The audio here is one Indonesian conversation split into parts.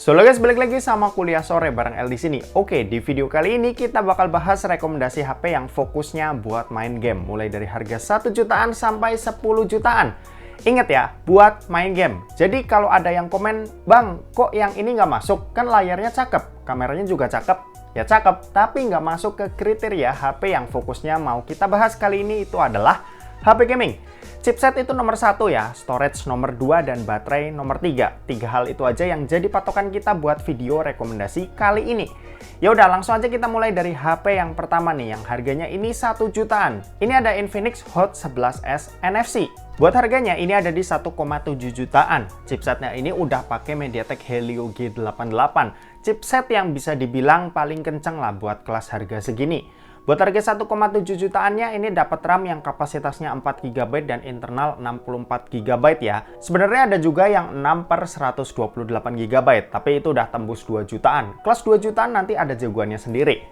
So guys, balik lagi sama kuliah sore bareng El di sini. Oke, di video kali ini kita bakal bahas rekomendasi HP yang fokusnya buat main game, mulai dari harga 1 jutaan sampai 10 jutaan. Ingat ya, buat main game. Jadi kalau ada yang komen, "Bang, kok yang ini nggak masuk? Kan layarnya cakep, kameranya juga cakep." Ya cakep, tapi nggak masuk ke kriteria HP yang fokusnya mau kita bahas kali ini itu adalah HP gaming. Chipset itu nomor 1 ya, storage nomor 2, dan baterai nomor 3. 3 hal itu aja yang jadi patokan kita buat video rekomendasi kali ini. Ya udah, langsung aja kita mulai dari HP yang pertama nih, yang harganya ini 1 jutaan. Ini ada Infinix Hot 11S NFC. Buat harganya ini ada di 1,7 jutaan. Chipsetnya ini udah pakai MediaTek Helio G88. Chipset yang bisa dibilang paling kenceng lah buat kelas harga segini. Buat harga 1,7 jutaannya ini dapat RAM yang kapasitasnya 4 GB dan internal 64 GB ya. Sebenarnya ada juga yang 6/128 GB, tapi itu udah tembus 2 jutaan. Kelas 2 jutaan nanti ada jagoannya sendiri.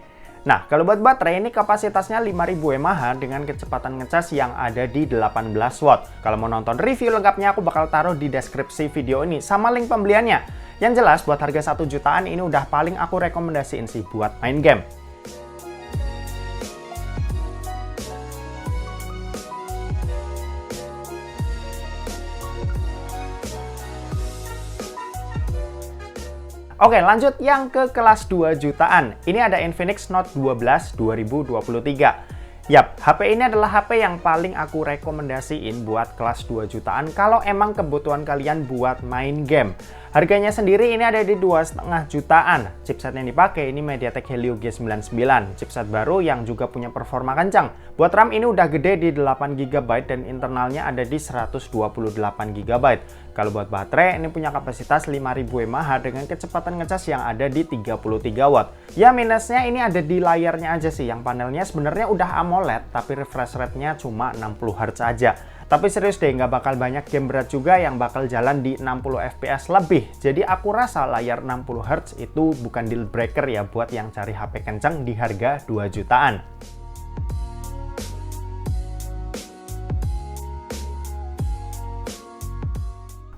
Nah, kalau buat baterai ini kapasitasnya 5000 mAh dengan kecepatan ngecas yang ada di 18 watt. Kalau mau nonton review lengkapnya aku bakal taruh di deskripsi video ini sama link pembeliannya. Yang jelas buat harga 1 jutaan ini udah paling aku rekomendasiin sih buat main game. Oke, lanjut yang ke kelas 2 jutaan. Ini ada Infinix Note 12 2023. Yap, HP ini adalah HP yang paling aku rekomendasiin buat kelas 2 jutaan kalau emang kebutuhan kalian buat main game. Harganya sendiri ini ada di 2,5 jutaan. Chipset yang dipakai ini MediaTek Helio G99, chipset baru yang juga punya performa kencang. Buat RAM ini udah gede di 8 GB dan internalnya ada di 128 GB. Kalau buat baterai ini punya kapasitas 5000 mAh dengan kecepatan ngecas yang ada di 33 watt. Ya minusnya ini ada di layarnya aja sih, yang panelnya sebenarnya udah AMOLED tapi refresh rate-nya cuma 60 Hz aja. Tapi serius deh, nggak bakal banyak game berat juga yang bakal jalan di 60 fps lebih. Jadi aku rasa layar 60 Hz itu bukan deal breaker ya buat yang cari HP kencang di harga 2 jutaan.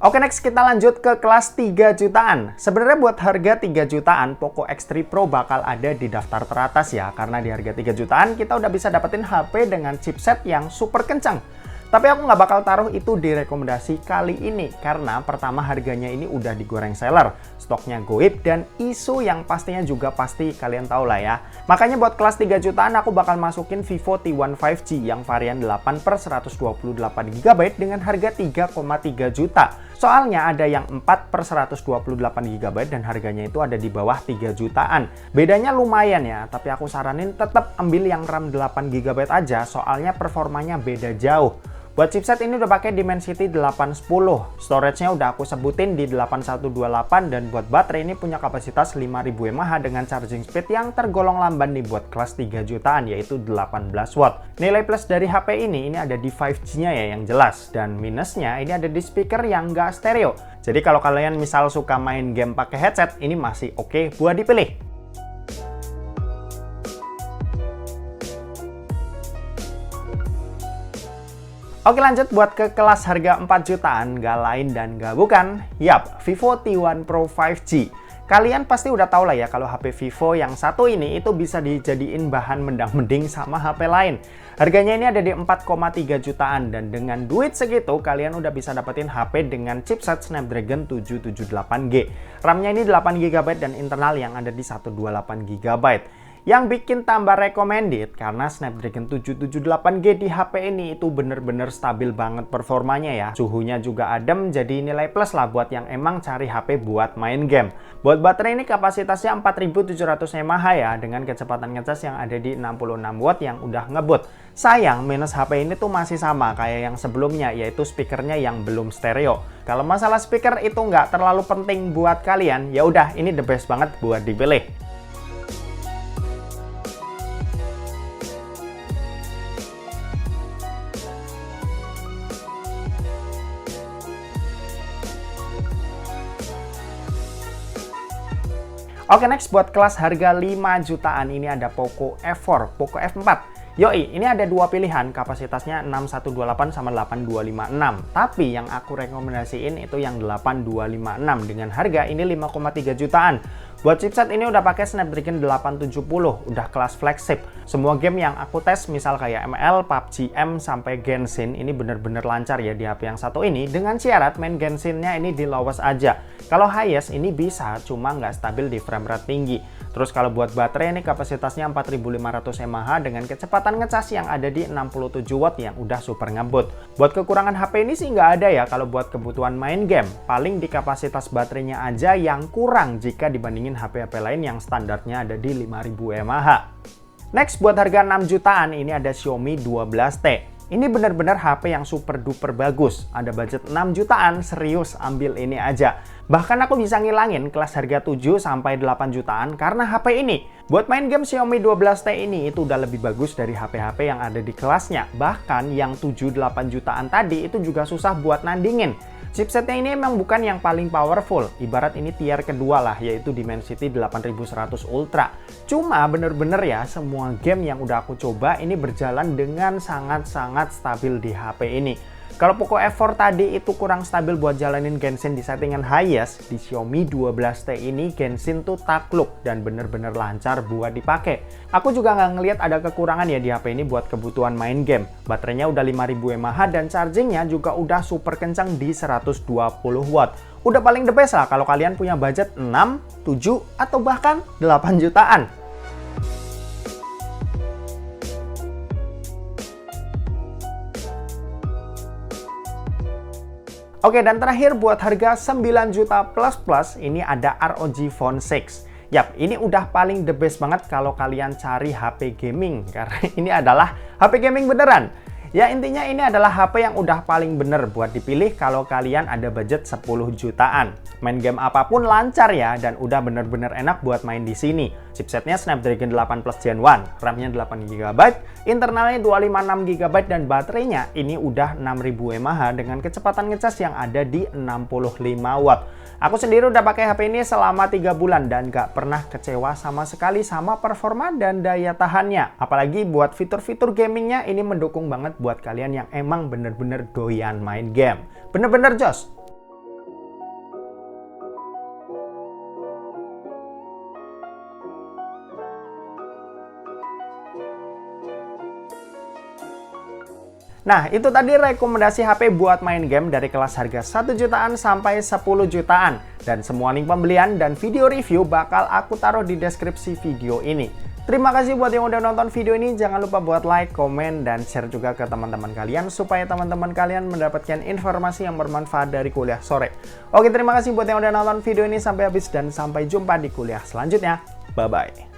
Oke, next kita lanjut ke kelas 3 jutaan. Sebenarnya buat harga 3 jutaan, Poco X3 Pro bakal ada di daftar teratas ya. Karena di harga 3 jutaan, kita udah bisa dapetin HP dengan chipset yang super kencang. Tapi aku nggak bakal taruh itu di rekomendasi kali ini. Karena pertama harganya ini udah digoreng seller. Stoknya goib dan isu yang pastinya juga pasti kalian tahu lah ya. Makanya buat kelas 3 jutaan aku bakal masukin Vivo T1 5G yang varian 8/128 GB dengan harga 3,3 juta. Soalnya ada yang 4/128 GB dan harganya itu ada di bawah 3 jutaan. Bedanya lumayan ya, tapi aku saranin tetap ambil yang RAM 8 GB aja, soalnya performanya beda jauh. Buat chipset ini udah pakai Dimensity 810. Storage-nya udah aku sebutin di 8128 dan buat baterai ini punya kapasitas 5000 mAh dengan charging speed yang tergolong lamban nih buat kelas 3 jutaan yaitu 18 watt. Nilai plus dari HP ini ada di 5G-nya ya yang jelas, dan minusnya ini ada di speaker yang nggak stereo. Jadi kalau kalian misal suka main game pakai headset, ini masih oke buat dipilih. Oke, lanjut buat ke kelas harga 4 jutaan, gak lain dan gak bukan. Yap, Vivo T1 Pro 5G. Kalian pasti udah tahu lah ya kalau HP Vivo yang satu ini itu bisa dijadiin bahan mendang-mending sama HP lain. Harganya ini ada di 4,3 jutaan dan dengan duit segitu kalian udah bisa dapetin HP dengan chipset Snapdragon 778G. RAM-nya ini 8 GB dan internal yang ada di 128 GB. Yang bikin tambah recommended karena Snapdragon 778G di HP ini itu bener-bener stabil banget performanya ya. Suhunya juga adem, jadi nilai plus lah buat yang emang cari HP buat main game. Buat baterai ini kapasitasnya 4700 mAh ya, dengan kecepatan ngecas yang ada di 66 watt yang udah ngebut. Sayang, minus HP ini tuh masih sama kayak yang sebelumnya, yaitu speakernya yang belum stereo. Kalau masalah speaker itu nggak terlalu penting buat kalian, ya udah ini the best banget buat dipilih. Oke, next buat kelas harga 5 jutaan ini ada Poco F4, Poco F4. Yoi, ini ada dua pilihan, kapasitasnya 6128 sama 8256. Tapi yang aku rekomendasiin itu yang 8256 dengan harga ini 5,3 jutaan. Buat chipset ini udah pakai Snapdragon 870, udah kelas flagship. Semua game yang aku tes, misal kayak ML, PUBG M, sampai Genshin, ini bener-bener lancar ya di HP yang satu ini. Dengan syarat main Genshin-nya ini di lowest aja. Kalau highest ini bisa, cuma nggak stabil di frame rate tinggi. Terus kalau buat baterai ini kapasitasnya 4500 mAh dengan kecepatan ngecas yang ada di 67 watt yang udah super ngebut. Buat kekurangan HP ini sih nggak ada ya kalau buat kebutuhan main game. Paling di kapasitas baterainya aja yang kurang jika dibandingin HP-HP lain yang standarnya ada di 5000 mAh. Next, buat harga 6 jutaan ini ada Xiaomi 12T. Ini benar-benar HP yang super duper bagus. Ada budget 6 jutaan, serius ambil ini aja. Bahkan aku bisa ngilangin kelas harga 7 sampai 8 jutaan karena HP ini. Buat main game Xiaomi 12T ini itu udah lebih bagus dari HP-HP yang ada di kelasnya. Bahkan yang 7-8 jutaan tadi itu juga susah buat nandingin. Chipsetnya ini emang bukan yang paling powerful, ibarat ini tier kedua lah, yaitu Dimensity 8100 Ultra. Cuma bener-bener ya, semua game yang udah aku coba ini berjalan dengan sangat-sangat stabil di HP ini. Kalau Poco F4 tadi itu kurang stabil buat jalanin Genshin di settingan highest, di Xiaomi 12T ini Genshin tuh takluk dan bener-bener lancar buat dipakai. Aku juga nggak ngelihat ada kekurangan ya di HP ini buat kebutuhan main game. Baterainya udah 5000 mAh dan chargingnya juga udah super kencang di 120 watt. Udah paling the best lah kalau kalian punya budget 6, 7, atau bahkan 8 jutaan. Oke, dan terakhir buat harga 9 juta plus ini ada ROG Phone 6. Yap, ini udah paling the best banget kalau kalian cari HP gaming karena ini adalah HP gaming beneran. Ya intinya ini adalah HP yang udah paling bener buat dipilih kalau kalian ada budget 10 jutaan. Main game apapun lancar ya dan udah bener-bener enak buat main di sini. Chipsetnya Snapdragon 8 Plus Gen 1, RAM-nya 8GB, internalnya 256GB dan baterainya ini udah 6000 mAh dengan kecepatan ngecas yang ada di 65 watt. Aku sendiri udah pakai HP ini selama 3 bulan dan gak pernah kecewa sama sekali sama performa dan daya tahannya. Apalagi buat fitur-fitur gamingnya ini mendukung banget buat kalian yang emang bener-bener doyan main game. Bener-bener jos! Nah, itu tadi rekomendasi HP buat main game dari kelas harga 1 jutaan sampai 10 jutaan. Dan semua link pembelian dan video review bakal aku taruh di deskripsi video ini. Terima kasih buat yang udah nonton video ini. Jangan lupa buat like, komen, dan share juga ke teman-teman kalian supaya teman-teman kalian mendapatkan informasi yang bermanfaat dari kuliah sore. Oke, terima kasih buat yang udah nonton video ini sampai habis dan sampai jumpa di kuliah selanjutnya. Bye-bye.